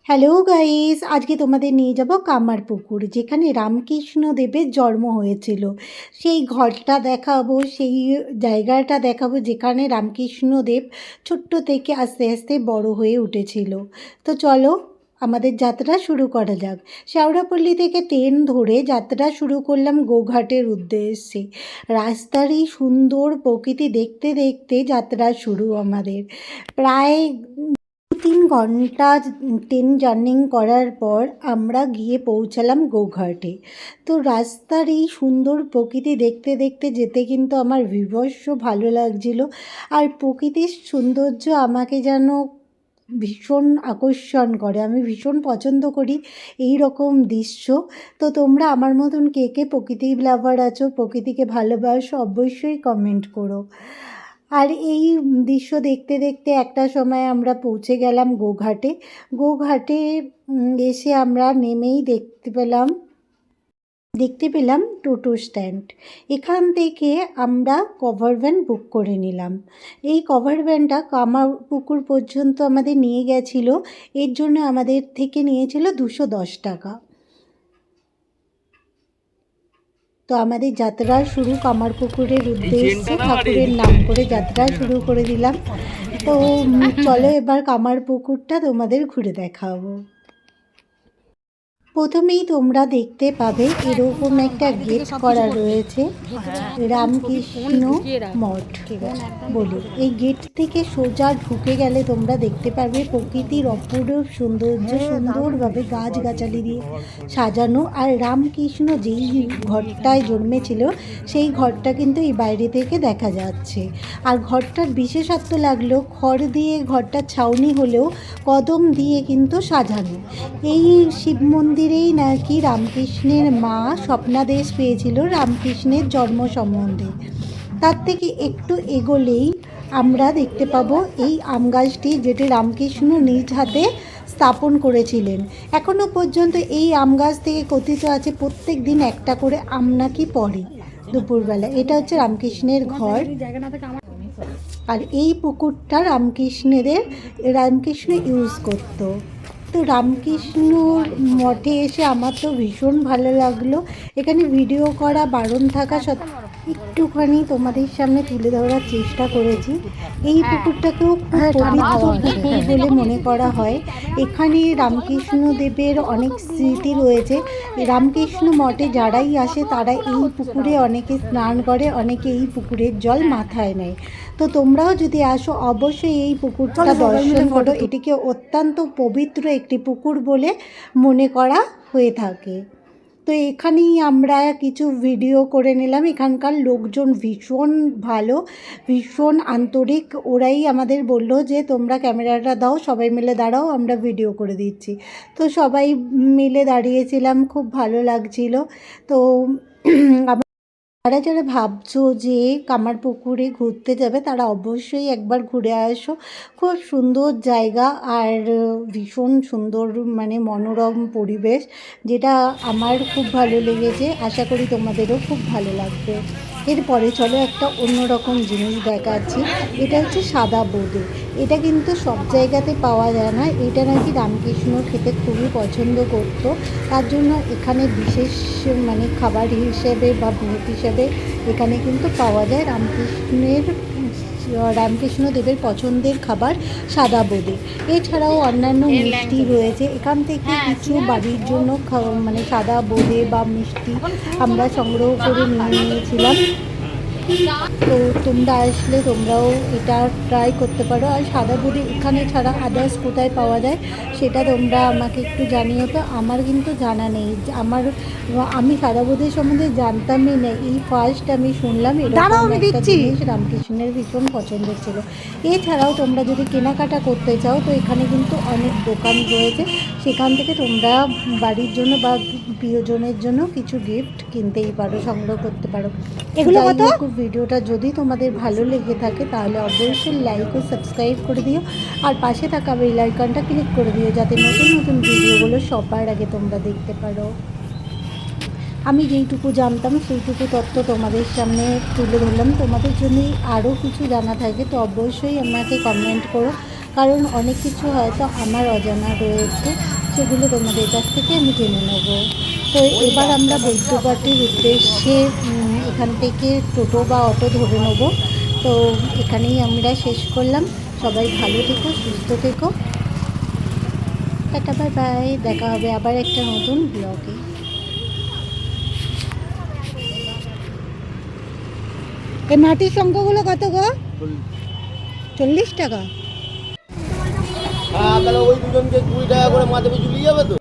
Hello guys, আজকে তোমাদের নিয়ে যাব কামারপুকুর, যেখানে রামকৃষ্ণ দেবের জন্ম হয়েছিল। সেই ঘরটা দেখাবো, সেই জায়গাটা দেখাবো যেখানে রামকৃষ্ণ দেব ছোট্ট থেকে আস্তে আস্তে বড় হয়ে উঠেছিল। তো চলো আমাদের যাত্রা শুরু করা যাক। শেওড়াপল্লী থেকে ট্রেন ধরে যাত্রা শুরু করলাম গোঘাটের উদ্দেশ্যে। রাস্তার এই সুন্দর প্রকৃতি দেখতে দেখতে যাত্রা শুরু আমাদের। প্রায় 3 ঘন্টা ট্রেন জার্নি করার পর আমরা গিয়ে পৌঁছালাম গোঘাটে। তো রাস্তার এই সুন্দর প্রকৃতি দেখতে দেখতে যেতে কিন্তু আমার বিভৎস ভালো লাগছিল। আর প্রকৃতির সৌন্দর্য আমাকে যেন ভীষণ আকর্ষণ করে। আমি ভীষণ পছন্দ করি এই রকম দৃশ্য। তো তোমরা আমার মতন কে কে প্রকৃতি লাভার আছো, প্রকৃতিকে ভালোবাসো, অবশ্যই কমেন্ট করো। আর এই দৃশ্য দেখতে দেখতে একটা সময় আমরা পৌঁছে গেলাম গোঘাটে। গোঘাটে এসে আমরা নেমেই দেখতে পেলাম টোটো স্ট্যান্ড। এখান থেকে আমরা কভার ভ্যান বুক করে নিলাম। এই কভার ভ্যানটা কামারপুকুর পর্যন্ত আমাদের নিয়ে গেছিল। এর জন্য আমাদের থেকে নিয়েছিল 210 টাকা। তো আমাদের যাত্রা শুরু কামারপুকুরের উদ্দেশ্যে, ঠাকুরের নাম করে যাত্রা শুরু করে দিলাম। তো চলো এবার কামারপুকুরটা তোমাদের ঘুরে দেখাবো। প্রথমেই তোমরা দেখতে পাবে এরকম একটা গেট করা রয়েছে, রামকৃষ্ণ মঠ বলে। এই গেট থেকে সোজা ঢুকে গেলে তোমরা দেখতে পারবে প্রকৃতির অপরূপ সৌন্দর্য, সুন্দরভাবে গাছগাছালি দিয়ে সাজানো। আর রামকৃষ্ণ যেই ঘরটায় জন্মেছিল সেই ঘরটা কিন্তু এই বাইরে থেকে দেখা যাচ্ছে। আর ঘরটার বিশেষত্ব লাগলো, খড় দিয়ে ঘরটা ছাউনি হলেও কদম দিয়ে কিন্তু সাজানো। এই শিব মন্দিরেই নাকি রামকৃষ্ণের মা স্বপ্নাদেশ পেয়েছিল রামকৃষ্ণের জন্ম সম্বন্ধে। তার থেকে একটু এগোলেই আমরা দেখতে পাবো এই আম গাছটি, যেটি রামকৃষ্ণ নিজ হাতে স্থাপন করেছিলেন। এখনও পর্যন্ত এই আম গাছ থেকে কথিত আছে প্রত্যেক দিন একটা করে আম নাকি পড়ে দুপুরবেলা। এটা হচ্ছে রামকৃষ্ণের ঘর। আর এই পুকুরটা রামকৃষ্ণ ইউজ করতো। তো রামকৃষ্ণর মঠে এসে আমার তো ভীষণ ভালো লাগলো। এখানে ভিডিও করা বারণ থাকা সত্ত্বেও একটুখানি তোমাদের সামনে তুলে ধরার চেষ্টা করেছি। এই পুকুরটাকেও খুব পবিত্র পুকুর বলে মনে করা হয়। এখানে রামকৃষ্ণ দেবের অনেক স্মৃতি রয়েছে। রামকৃষ্ণ মঠে যারাই আসে তারা এই পুকুরে অনেকে স্নান করে, অনেকে এই পুকুরের জল মাথায় নেয়। তো তোমরাও যদি আসো অবশ্যই এই পুকুরটা দর্শন করো। এটিকে অত্যন্ত পবিত্র একটি পুকুর বলে মনে করা হয়ে থাকে। তো এখানেই আমরা কিছু ভিডিও করে নিলাম। এখানকার লোকজন ভীষণ ভালো, ভীষণ আন্তরিক। ওরাই আমাদের বললো যে তোমরা ক্যামেরাটা দাও, সবাই মিলে দাঁড়াও, আমরা ভিডিও করে দিচ্ছি। তো সবাই মিলে দাঁড়িয়েছিলাম, খুব ভালো লাগছিল। তো যারা যারা ভাবছো যে কামারপুকুরে ঘুরতে যাবে তারা অবশ্যই একবার ঘুরে আসো। খুব সুন্দর জায়গা আর ভীষণ সুন্দর, মানে মনোরম পরিবেশ, যেটা আমার খুব ভালো লেগেছে। আশা করি তোমাদেরও খুব ভালো লাগবে। এরপরে চলো একটা অন্যরকম জিনিস দেখাচ্ছি। এটা হচ্ছে সাদা বোঁদে। এটা কিন্তু সব জায়গাতে পাওয়া যায় না। এটা নাকি রামকৃষ্ণ খেতে খুবই পছন্দ করতো, তার জন্য এখানে বিশেষ মানে খাবার হিসেবে বা ভোগ হিসেবে এখানে কিন্তু পাওয়া যায় রামকৃষ্ণ দেবের পছন্দের খাবার সাদা বোঁদে। এছাড়াও অন্যান্য মিষ্টি রয়েছে। এখান থেকে কিছু বাড়ির জন্য মানে সাদা বোঁদে বা মিষ্টি আমরা সংগ্রহ করে নিয়ে নিয়েছিলাম। তো তোমরা আসলে তোমরাও এটা ট্রাই করতে পারো। আর সাদা বোঁদে এখানে ছাড়া আদার্স কোথায় পাওয়া যায় সেটা তোমরা আমাকে একটু জানিও। তো আমার কিন্তু জানা নেই, আমি সাদা বোঁদের সম্বন্ধে জানতামই না। এই ফার্স্ট আমি শুনলাম এরকম একটা জিনিস রামকৃষ্ণের ভীষণ পছন্দের ছিল। এছাড়াও তোমরা যদি কেনাকাটা করতে চাও তো এখানে কিন্তু অনেক দোকান রয়েছে, সেখান থেকে তোমরা বাড়ির জন্য বা প্রিয়জনের জন্য কিছু গিফট কিনতেই পারো, সংগ্রহ করতে পারো। এগুলো ভিডিওটা যদি তোমাদের ভালো লেগে থাকে তাহলে অবশ্যই লাইক ও সাবস্ক্রাইব করে দিও। আর পাশে থাকা বেল আইকনটা ক্লিক করে দিও যাতে নতুন নতুন ভিডিওগুলো সবার আগে তোমরা দেখতে পারো। আমি যেইটুকু জানতাম সেইটুকু তথ্য তোমাদের সামনে তুলে ধরলাম। তোমাদের যদি আরও কিছু জানা থাকে তো অবশ্যই আমাকে কমেন্ট করো। কারণ অনেক কিছু হয়তো আমার অজানা রয়েছে, সেগুলো তোমাদের কাছ থেকে আমি জেনে নেব। তো এবার আমরা বৈদ্যবাটির উদ্দেশ্যে এখান থেকে টোটো বা অটো ধরে নেব। তো এখানেই আমরা শেষ করলাম। সবাই ভালো থেকো, সুস্থ থেকো, টাটা বাই বাই। দেখা হবে আবার একটা নতুন ব্লগে। এই মাটির শঙ্খগুলো কত গো? 40 টাকা। তাহলে ওই দুজনকে 20 টাকা করে মাথা পিছু নিয়ে যাবে তো।